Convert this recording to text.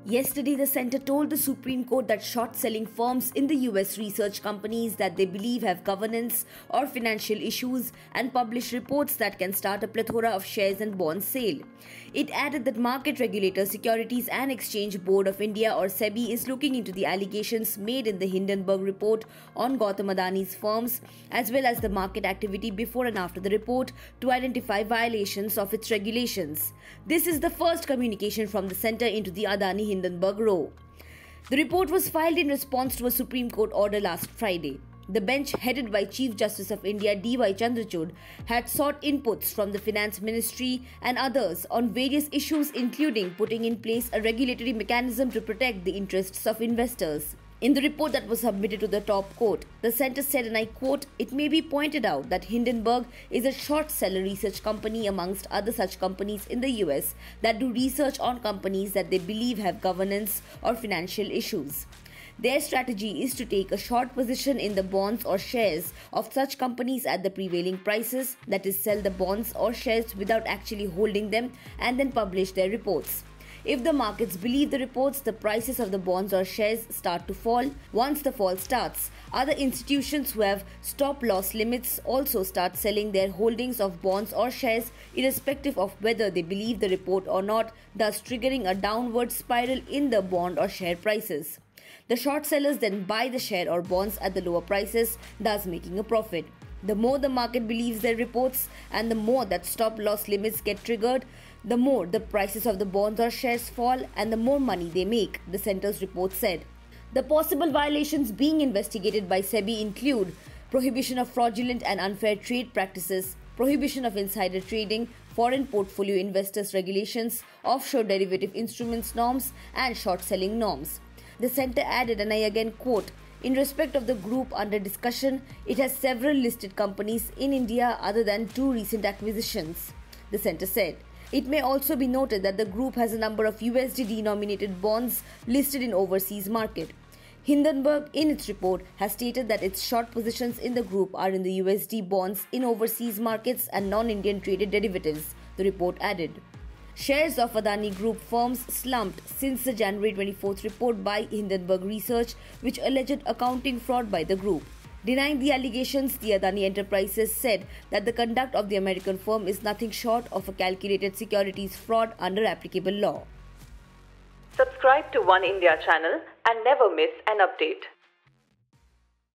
Yesterday, the center told the Supreme Court that short-selling firms in the US research companies that they believe have governance or financial issues and publish reports that can start a plethora of shares and bond sale. It added that market regulator Securities and Exchange Board of India or SEBI is looking into the allegations made in the Hindenburg report on Gautam Adani's firms as well as the market activity before and after the report to identify violations of its regulations. This is the first communication from the center into the Adani Hindenburg row. The report was filed in response to a Supreme Court order last Friday. The bench, headed by Chief Justice of India D.Y. Chandrachud, had sought inputs from the Finance Ministry and others on various issues, including putting in place a regulatory mechanism to protect the interests of investors. In the report that was submitted to the top court, the center said, and I quote, "It may be pointed out that Hindenburg is a short seller research company amongst other such companies in the US that do research on companies that they believe have governance or financial issues. Their strategy is to take a short position in the bonds or shares of such companies at the prevailing prices, that is, sell the bonds or shares without actually holding them and then publish their reports. If the markets believe the reports, the prices of the bonds or shares start to fall. Once the fall starts, other institutions who have stop-loss limits also start selling their holdings of bonds or shares irrespective of whether they believe the report or not, thus triggering a downward spiral in the bond or share prices. The short sellers then buy the share or bonds at the lower prices, thus making a profit. The more the market believes their reports and the more that stop-loss limits get triggered, the more the prices of the bonds or shares fall and the more money they make, the center's report said. The possible violations being investigated by SEBI include prohibition of fraudulent and unfair trade practices, prohibition of insider trading, foreign portfolio investors regulations, offshore derivative instruments norms, and short-selling norms. The center added, and I again quote, "In respect of the group under discussion, it has several listed companies in India other than 2 recent acquisitions," the center said. It may also be noted that the group has a number of USD-denominated bonds listed in overseas market. Hindenburg, in its report, has stated that its short positions in the group are in the USD bonds in overseas markets and non-Indian traded derivatives, the report added. Shares of Adani Group firms slumped since the January 24th report by Hindenburg Research, which alleged accounting fraud by the group. Denying the allegations, the Adani Enterprises said that the conduct of the American firm is nothing short of a calculated securities fraud under applicable law. Subscribe to One India channel and never miss an update.